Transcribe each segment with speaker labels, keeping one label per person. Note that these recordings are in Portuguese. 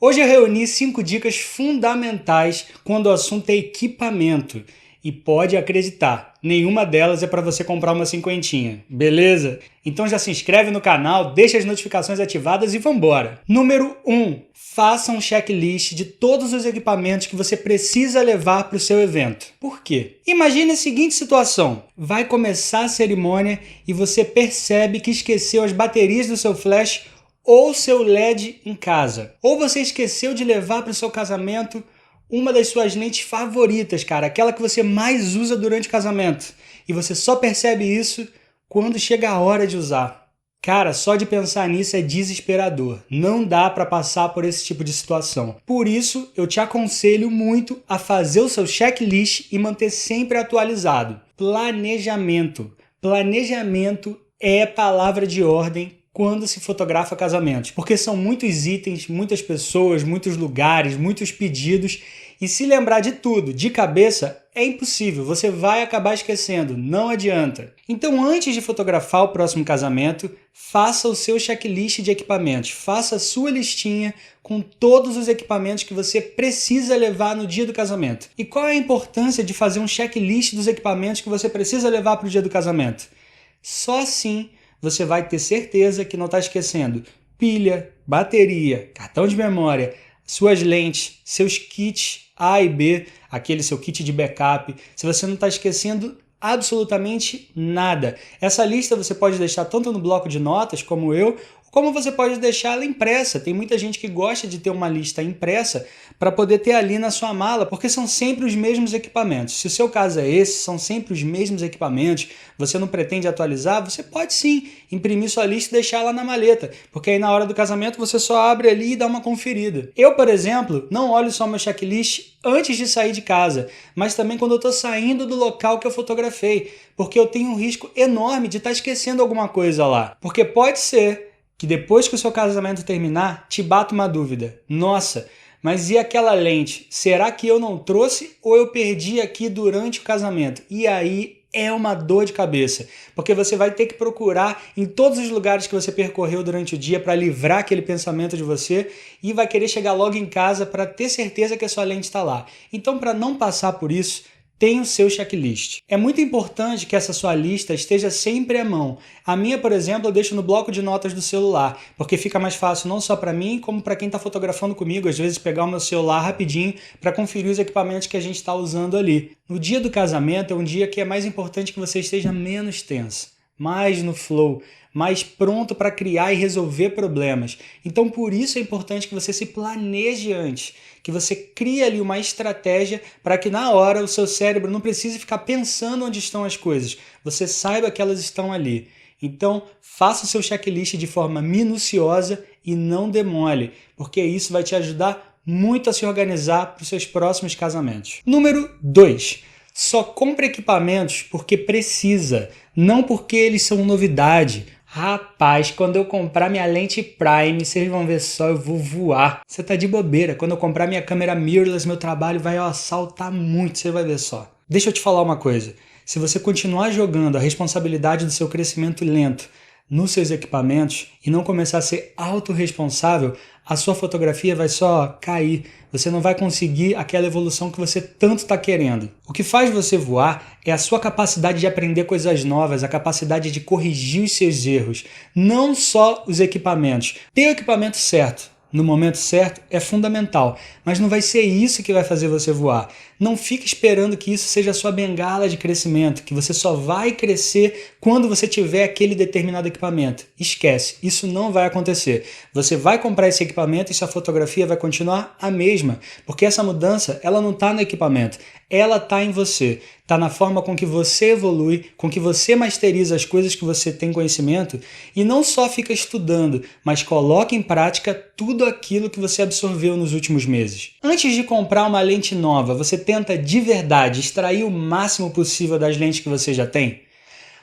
Speaker 1: Hoje eu reuni 5 dicas fundamentais quando o assunto é equipamento. E pode acreditar, nenhuma delas é para você comprar uma cinquentinha, beleza? Então já se inscreve no canal, deixa as notificações ativadas e vambora! Número 1. Faça um checklist de todos os equipamentos que você precisa levar para o seu evento. Por quê? Imagine a seguinte situação. Vai começar a cerimônia e você percebe que esqueceu as baterias do seu flash ou seu LED em casa. Ou você esqueceu de levar para o seu casamento uma das suas lentes favoritas, cara, aquela que você mais usa durante o casamento. E você só percebe isso quando chega a hora de usar. Cara, só de pensar nisso é desesperador. Não dá para passar por esse tipo de situação. Por isso, eu te aconselho muito a fazer o seu checklist e manter sempre atualizado. Planejamento. Planejamento é palavra de ordem quando se fotografa casamentos, porque são muitos itens, muitas pessoas, muitos lugares, muitos pedidos, e se lembrar de tudo de cabeça é impossível, você vai acabar esquecendo, não adianta. Então, antes de fotografar o próximo casamento, faça o seu checklist de equipamentos, faça a sua listinha com todos os equipamentos que você precisa levar no dia do casamento. E qual é a importância de fazer um checklist dos equipamentos que você precisa levar para o dia do casamento? Só assim você vai ter certeza que não está esquecendo pilha, bateria, cartão de memória, suas lentes, seus kits A e B, aquele seu kit de backup, se você não está esquecendo absolutamente nada. Essa lista você pode deixar tanto no bloco de notas, como eu, como você pode deixar ela impressa. Tem muita gente que gosta de ter uma lista impressa para poder ter ali na sua mala, porque são sempre os mesmos equipamentos. Se o seu caso é esse, são sempre os mesmos equipamentos, você não pretende atualizar, você pode sim imprimir sua lista e deixar ela na maleta, porque aí na hora do casamento você só abre ali e dá uma conferida. Eu, por exemplo, não olho só meu checklist antes de sair de casa, mas também quando eu estou saindo do local que eu fotografei, porque eu tenho um risco enorme de estar esquecendo alguma coisa lá. Porque pode ser que depois que o seu casamento terminar, te bata uma dúvida. Nossa, mas e aquela lente? Será que eu não trouxe ou eu perdi aqui durante o casamento? E aí é uma dor de cabeça, porque você vai ter que procurar em todos os lugares que você percorreu durante o dia para livrar aquele pensamento de você e vai querer chegar logo em casa para ter certeza que a sua lente está lá. Então, para não passar por isso, tem o seu checklist. É muito importante que essa sua lista esteja sempre à mão. A minha, por exemplo, eu deixo no bloco de notas do celular, porque fica mais fácil não só para mim, como para quem está fotografando comigo, às vezes pegar o meu celular rapidinho para conferir os equipamentos que a gente está usando ali. No dia do casamento é um dia que é mais importante que você esteja menos tenso, mais no flow, mais pronto para criar e resolver problemas. Então, por isso é importante que você se planeje antes, que você crie ali uma estratégia para que na hora o seu cérebro não precise ficar pensando onde estão as coisas, você saiba que elas estão ali. Então, faça o seu checklist de forma minuciosa e não demole, porque isso vai te ajudar muito a se organizar para os seus próximos casamentos. Número 2. Só compre equipamentos porque precisa, não porque eles são novidade. Rapaz, quando eu comprar minha lente Prime, vocês vão ver só, eu vou voar. Você tá de bobeira. Quando eu comprar minha câmera mirrorless, meu trabalho vai saltar muito, você vai ver só. Deixa eu te falar uma coisa. Se você continuar jogando a responsabilidade do seu crescimento lento nos seus equipamentos e não começar a ser autorresponsável, a sua fotografia vai só cair. Você não vai conseguir aquela evolução que você tanto está querendo. O que faz você voar é a sua capacidade de aprender coisas novas, a capacidade de corrigir os seus erros, não só os equipamentos. Ter o equipamento certo no momento certo é fundamental, mas não vai ser isso que vai fazer você voar. Não fique esperando que isso seja a sua bengala de crescimento, que você só vai crescer quando você tiver aquele determinado equipamento. Esquece, isso não vai acontecer. Você vai comprar esse equipamento e sua fotografia vai continuar a mesma, porque essa mudança ela não está no equipamento, ela está em você. Está na forma com que você evolui, com que você masteriza as coisas que você tem conhecimento e não só fica estudando, mas coloca em prática tudo aquilo que você absorveu nos últimos meses. Antes de comprar uma lente nova, você tenta de verdade extrair o máximo possível das lentes que você já tem?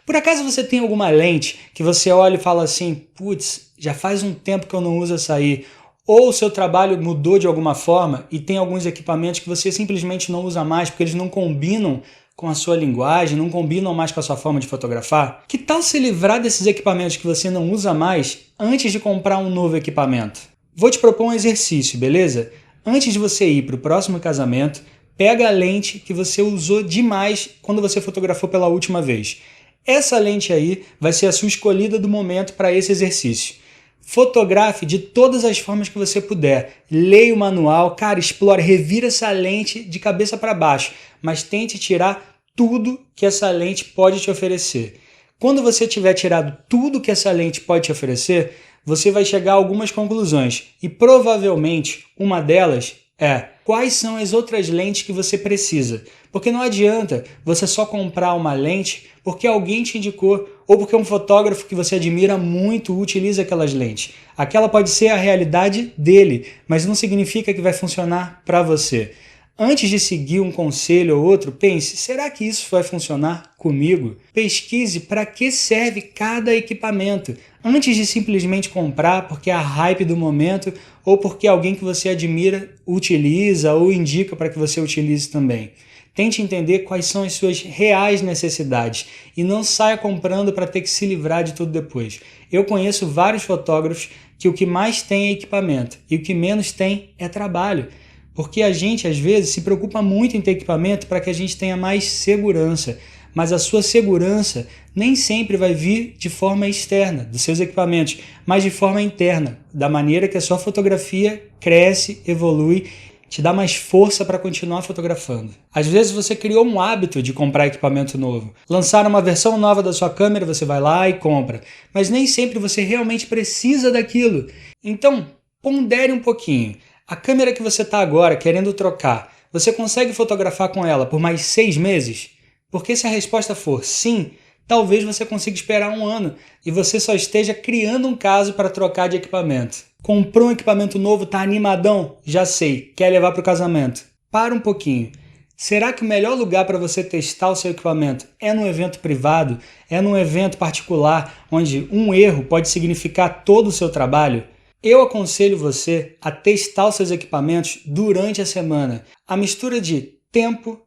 Speaker 1: Por acaso você tem alguma lente que você olha e fala assim, putz, já faz um tempo que eu não uso essa aí, ou o seu trabalho mudou de alguma forma e tem alguns equipamentos que você simplesmente não usa mais porque eles não combinam com a sua linguagem, não combinam mais com a sua forma de fotografar? Que tal se livrar desses equipamentos que você não usa mais antes de comprar um novo equipamento? Vou te propor um exercício, beleza? Antes de você ir para o próximo casamento, pega a lente que você usou demais quando você fotografou pela última vez. Essa lente aí vai ser a sua escolhida do momento para esse exercício. Fotografe de todas as formas que você puder. Leia o manual, cara, explore, revira essa lente de cabeça para baixo, mas tente tirar tudo que essa lente pode te oferecer. Quando você tiver tirado tudo que essa lente pode te oferecer, você vai chegar a algumas conclusões e provavelmente uma delas é: quais são as outras lentes que você precisa? Porque não adianta você só comprar uma lente porque alguém te indicou ou porque um fotógrafo que você admira muito utiliza aquelas lentes. Aquela pode ser a realidade dele, mas não significa que vai funcionar para você. Antes de seguir um conselho ou outro, pense: será que isso vai funcionar comigo? Pesquise para que serve cada equipamento, antes de simplesmente comprar porque é a hype do momento ou porque alguém que você admira utiliza ou indica para que você utilize também. Tente entender quais são as suas reais necessidades e não saia comprando para ter que se livrar de tudo depois. Eu conheço vários fotógrafos que o que mais tem é equipamento e o que menos tem é trabalho. Porque a gente, às vezes, se preocupa muito em ter equipamento para que a gente tenha mais segurança. Mas a sua segurança nem sempre vai vir de forma externa, dos seus equipamentos, mas de forma interna, da maneira que a sua fotografia cresce, evolui, te dá mais força para continuar fotografando. Às vezes você criou um hábito de comprar equipamento novo. Lançaram uma versão nova da sua câmera, você vai lá e compra. Mas nem sempre você realmente precisa daquilo. Então, pondere um pouquinho. A câmera que você está agora querendo trocar, você consegue fotografar com ela por mais 6 meses? Porque se a resposta for sim, talvez você consiga esperar 1 ano e você só esteja criando um caso para trocar de equipamento. Comprou um equipamento novo, tá animadão? Já sei, quer levar para o casamento. Para um pouquinho. Será que o melhor lugar para você testar o seu equipamento é num evento privado? É num evento particular, onde um erro pode significar todo o seu trabalho? Eu aconselho você a testar os seus equipamentos durante a semana. A mistura de tempo,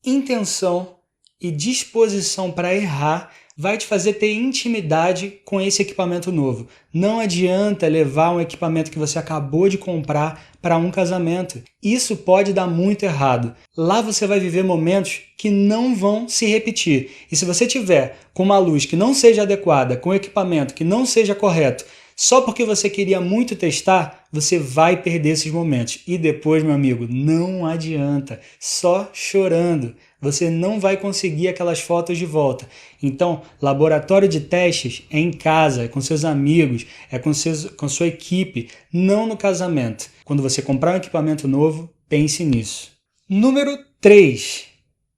Speaker 1: intenção e disposição para errar vai te fazer ter intimidade com esse equipamento novo. Não adianta levar um equipamento que você acabou de comprar para um casamento. Isso pode dar muito errado. Lá você vai viver momentos que não vão se repetir. E se você tiver com uma luz que não seja adequada, com um equipamento que não seja correto, só porque você queria muito testar, você vai perder esses momentos. E depois, meu amigo, não adianta. Só chorando. Você não vai conseguir aquelas fotos de volta. Então, laboratório de testes é em casa, é com seus amigos, é com sua equipe, não no casamento. Quando você comprar um equipamento novo, pense nisso. Número 3.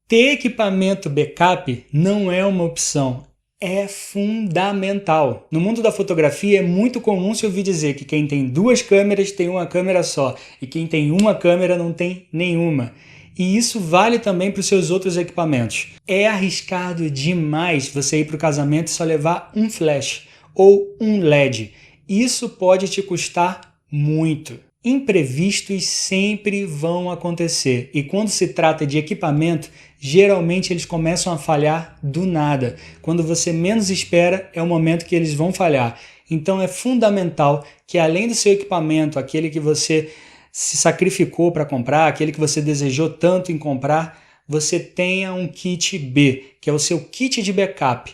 Speaker 1: Ter equipamento backup não é uma opção. É fundamental. No mundo da fotografia é muito comum se ouvir dizer que quem tem 2 câmeras tem uma câmera só e quem tem uma câmera não tem nenhuma. E isso vale também para os seus outros equipamentos. É arriscado demais você ir para o casamento e só levar um flash ou um LED. Isso pode te custar muito. Imprevistos sempre vão acontecer e quando se trata de equipamento, geralmente eles começam a falhar do nada. Quando você menos espera é o momento que eles vão falhar. Então é fundamental que além do seu equipamento, aquele que você se sacrificou para comprar, aquele que você desejou tanto em comprar, você tenha um kit B, que é o seu kit de backup.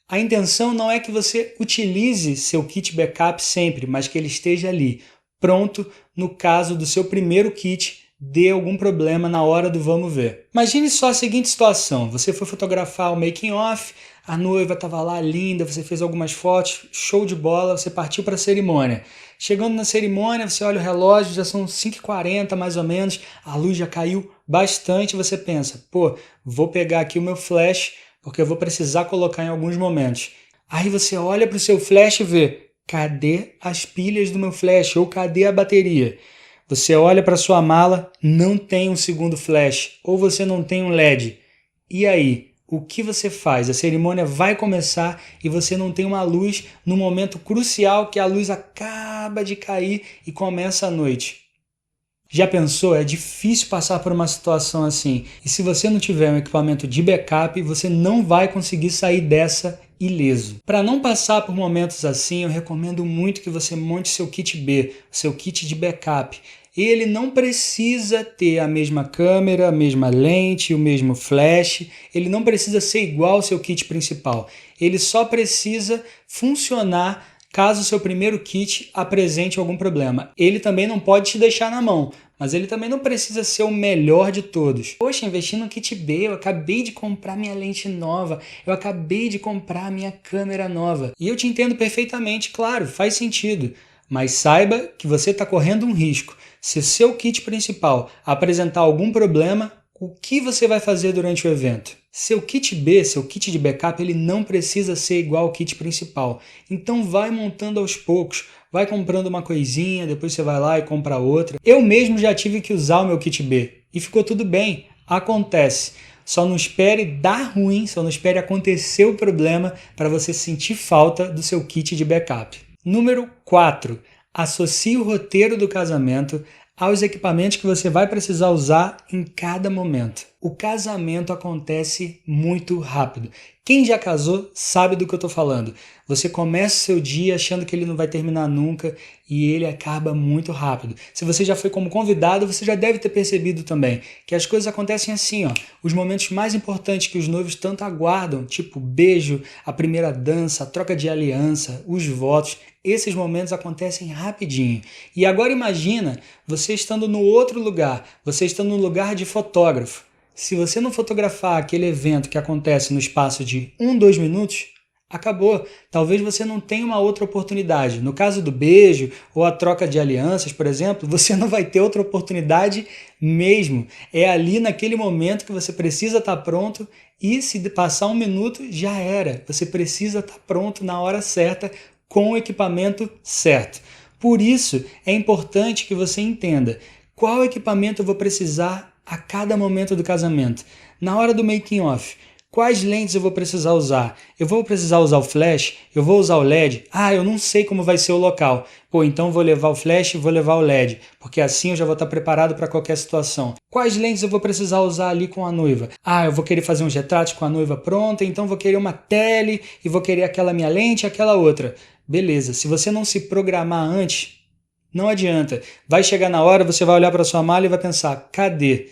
Speaker 1: A intenção não é que você utilize seu kit backup sempre, mas que ele esteja ali, pronto no caso do seu primeiro kit dê algum problema na hora do vamos ver. Imagine só a seguinte situação, você foi fotografar o making off, a noiva estava lá linda, você fez algumas fotos, show de bola, você partiu para a cerimônia. Chegando na cerimônia, você olha o relógio, já são 5h40 mais ou menos, a luz já caiu bastante, você pensa, pô, vou pegar aqui o meu flash, porque eu vou precisar colocar em alguns momentos. Aí você olha para o seu flash e vê, cadê as pilhas do meu flash? Ou cadê a bateria? Você olha para sua mala, não tem um segundo flash, ou você não tem um LED. E aí, o que você faz? A cerimônia vai começar e você não tem uma luz no momento crucial que a luz acaba de cair e começa a noite. Já pensou? É difícil passar por uma situação assim. E se você não tiver um equipamento de backup, você não vai conseguir sair dessa ileso. Para não passar por momentos assim, eu recomendo muito que você monte seu kit B, seu kit de backup. Ele não precisa ter a mesma câmera, a mesma lente, o mesmo flash, ele não precisa ser igual ao seu kit principal. Ele só precisa funcionar caso o seu primeiro kit apresente algum problema. Ele também não pode te deixar na mão, mas ele também não precisa ser o melhor de todos. Poxa, investi no kit B, eu acabei de comprar minha lente nova, eu acabei de comprar minha câmera nova. E eu te entendo perfeitamente, claro, faz sentido. Mas saiba que você está correndo um risco. Se seu kit principal apresentar algum problema, o que você vai fazer durante o evento? Seu kit B, seu kit de backup, ele não precisa ser igual ao kit principal. Então vai montando aos poucos, vai comprando uma coisinha, depois você vai lá e compra outra. Eu mesmo já tive que usar o meu kit B e ficou tudo bem, acontece. Só não espere dar ruim, só não espere acontecer o problema para você sentir falta do seu kit de backup. Número 4. Associe o roteiro do casamento aos equipamentos que você vai precisar usar em cada momento. O casamento acontece muito rápido. Quem já casou sabe do que eu estou falando. Você começa o seu dia achando que ele não vai terminar nunca e ele acaba muito rápido. Se você já foi como convidado, você já deve ter percebido também que as coisas acontecem assim, ó. Os momentos mais importantes que os noivos tanto aguardam, tipo o beijo, a primeira dança, a troca de aliança, os votos, esses momentos acontecem rapidinho. E agora imagina você estando no outro lugar, você estando no lugar de fotógrafo. Se você não fotografar aquele evento que acontece no espaço de 2 minutos, acabou. Talvez você não tenha uma outra oportunidade. No caso do beijo ou a troca de alianças, por exemplo, você não vai ter outra oportunidade mesmo. É ali naquele momento que você precisa estar pronto e se passar 1 minuto, já era. Você precisa estar pronto na hora certa com o equipamento certo. Por isso, é importante que você entenda qual equipamento eu vou precisar a cada momento do casamento. Na hora do making off, quais lentes eu vou precisar usar? Eu vou precisar usar o flash? Eu vou usar o LED? Eu não sei como vai ser o local. Então vou levar o flash e vou levar o LED, porque assim eu já vou estar preparado para qualquer situação. Quais lentes eu vou precisar usar ali com a noiva? Eu vou querer fazer uns retratos com a noiva pronta, então vou querer uma tele e vou querer aquela minha lente e aquela outra. Beleza, se você não se programar antes, não adianta. Vai chegar na hora, você vai olhar para sua mala e vai pensar, cadê?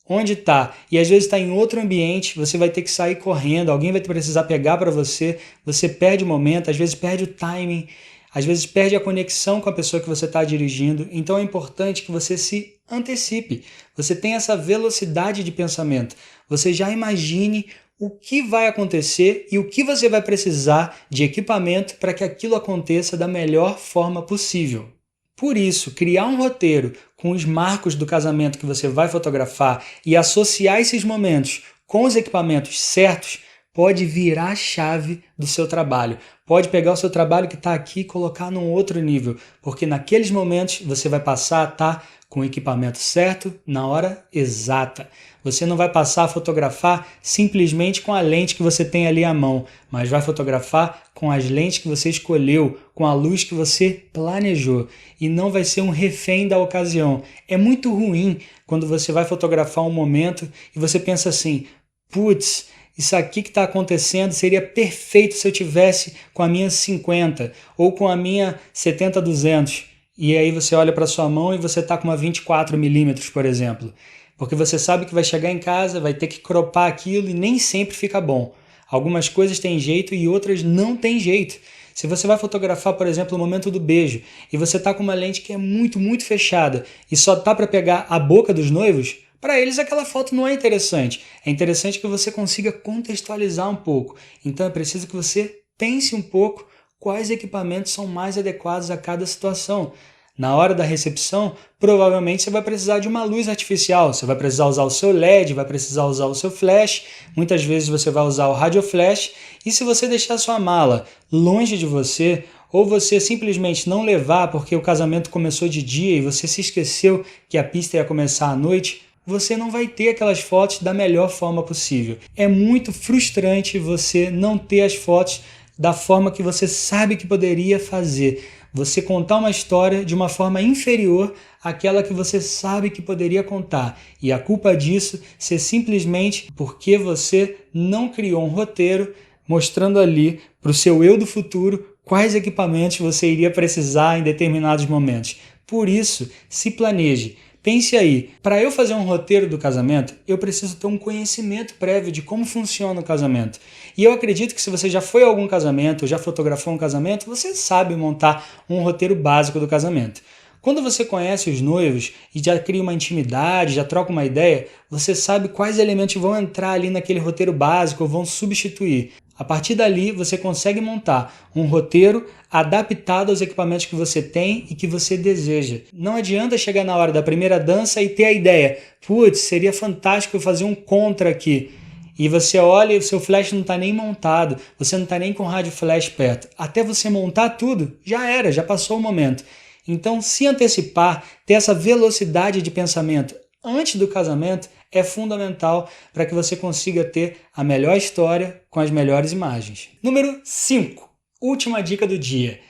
Speaker 1: Onde está? E às vezes está em outro ambiente, você vai ter que sair correndo, alguém vai precisar pegar para você, você perde o momento, às vezes perde o timing, às vezes perde a conexão com a pessoa que você está dirigindo. Então é importante que você se antecipe, você tenha essa velocidade de pensamento, você já imagine o que vai acontecer e o que você vai precisar de equipamento para que aquilo aconteça da melhor forma possível. Por isso, criar um roteiro com os marcos do casamento que você vai fotografar e associar esses momentos com os equipamentos certos pode virar a chave do seu trabalho. Pode pegar o seu trabalho que está aqui e colocar num outro nível, porque naqueles momentos você vai passar a estar com o equipamento certo na hora exata. Você não vai passar a fotografar simplesmente com a lente que você tem ali à mão, mas vai fotografar com as lentes que você escolheu, com a luz que você planejou, e não vai ser um refém da ocasião. É muito ruim quando você vai fotografar um momento e você pensa assim, putz, isso aqui que está acontecendo seria perfeito se eu tivesse com a minha 50 ou com a minha 70-200. E aí você olha para sua mão e você está com uma 24mm, por exemplo. Porque você sabe que vai chegar em casa, vai ter que cropar aquilo e nem sempre fica bom. Algumas coisas têm jeito e outras não têm jeito. Se você vai fotografar, por exemplo, o momento do beijo e você está com uma lente que é muito, muito fechada e só tá para pegar a boca dos noivos, para eles aquela foto não é interessante. É interessante que você consiga contextualizar um pouco. Então é preciso que você pense um pouco quais equipamentos são mais adequados a cada situação. Na hora da recepção, provavelmente você vai precisar de uma luz artificial, você vai precisar usar o seu LED, vai precisar usar o seu flash, muitas vezes você vai usar o radio flash, e se você deixar sua mala longe de você, ou você simplesmente não levar porque o casamento começou de dia e você se esqueceu que a pista ia começar à noite, você não vai ter aquelas fotos da melhor forma possível. É muito frustrante você não ter as fotos da forma que você sabe que poderia fazer. Você contar uma história de uma forma inferior àquela que você sabe que poderia contar. E a culpa disso ser simplesmente porque você não criou um roteiro mostrando ali para o seu eu do futuro quais equipamentos você iria precisar em determinados momentos. Por isso, se planeje. Pense aí, para eu fazer um roteiro do casamento, eu preciso ter um conhecimento prévio de como funciona o casamento. E eu acredito que se você já foi a algum casamento, ou já fotografou um casamento, você sabe montar um roteiro básico do casamento. Quando você conhece os noivos e já cria uma intimidade, já troca uma ideia, você sabe quais elementos vão entrar ali naquele roteiro básico ou vão substituir. A partir dali, você consegue montar um roteiro adaptado aos equipamentos que você tem e que você deseja. Não adianta chegar na hora da primeira dança e ter a ideia, putz, seria fantástico eu fazer um contra aqui. E você olha e o seu flash não está nem montado, você não está nem com rádio flash perto. Até você montar tudo, já era, já passou o momento. Então, se antecipar, ter essa velocidade de pensamento antes do casamento é fundamental para que você consiga ter a melhor história com as melhores imagens. Número 5. Última dica do dia.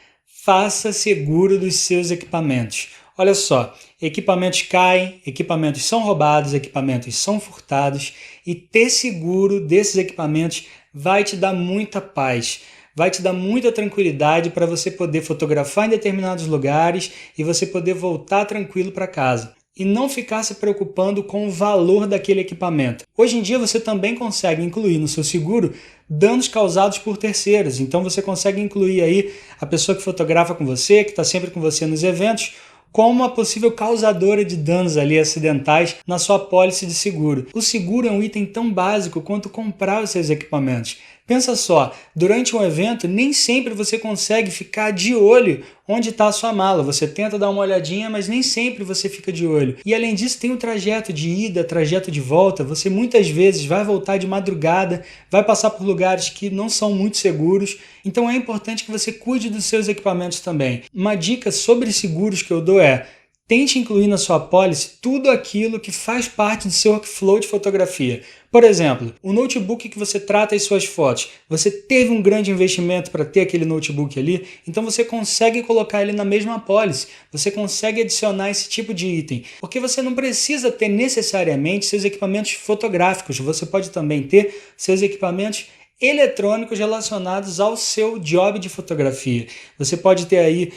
Speaker 1: Faça seguro dos seus equipamentos. Olha só, equipamentos caem, equipamentos são roubados, equipamentos são furtados e ter seguro desses equipamentos vai te dar muita paz. Vai te dar muita tranquilidade para você poder fotografar em determinados lugares e você poder voltar tranquilo para casa. E não ficar se preocupando com o valor daquele equipamento. Hoje em dia você também consegue incluir no seu seguro danos causados por terceiros. Então você consegue incluir aí a pessoa que fotografa com você, que está sempre com você nos eventos, como uma possível causadora de danos ali acidentais na sua apólice de seguro. O seguro é um item tão básico quanto comprar os seus equipamentos. Pensa só, durante um evento nem sempre você consegue ficar de olho onde está a sua mala. Você tenta dar uma olhadinha, mas nem sempre você fica de olho. E além disso tem o trajeto de ida, trajeto de volta. Você muitas vezes vai voltar de madrugada, vai passar por lugares que não são muito seguros. Então é importante que você cuide dos seus equipamentos também. Uma dica sobre seguros que eu dou é: tente incluir na sua apólice tudo aquilo que faz parte do seu workflow de fotografia. Por exemplo, o notebook que você trata as suas fotos. Você teve um grande investimento para ter aquele notebook ali, então você consegue colocar ele na mesma apólice. Você consegue adicionar esse tipo de item. Porque você não precisa ter necessariamente seus equipamentos fotográficos. Você pode também ter seus equipamentos eletrônicos relacionados ao seu job de fotografia. Você pode ter aí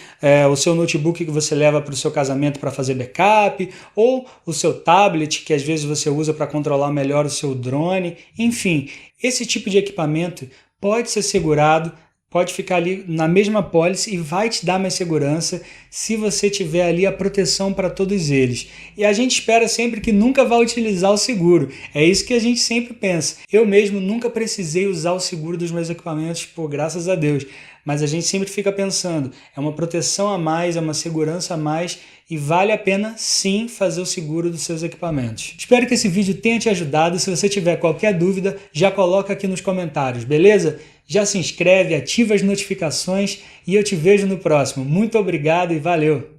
Speaker 1: o seu notebook que você leva para o seu casamento para fazer backup, ou o seu tablet que às vezes você usa para controlar melhor o seu drone. Enfim, esse tipo de equipamento pode ser segurado, pode ficar ali na mesma apólice e vai te dar mais segurança se você tiver ali a proteção para todos eles. E a gente espera sempre que nunca vai utilizar o seguro. É isso que a gente sempre pensa. Eu mesmo nunca precisei usar o seguro dos meus equipamentos, graças a Deus. Mas a gente sempre fica pensando, é uma proteção a mais, é uma segurança a mais e vale a pena sim fazer o seguro dos seus equipamentos. Espero que esse vídeo tenha te ajudado. Se você tiver qualquer dúvida, já coloca aqui nos comentários, beleza? Já se inscreve, ativa as notificações e eu te vejo no próximo. Muito obrigado e valeu!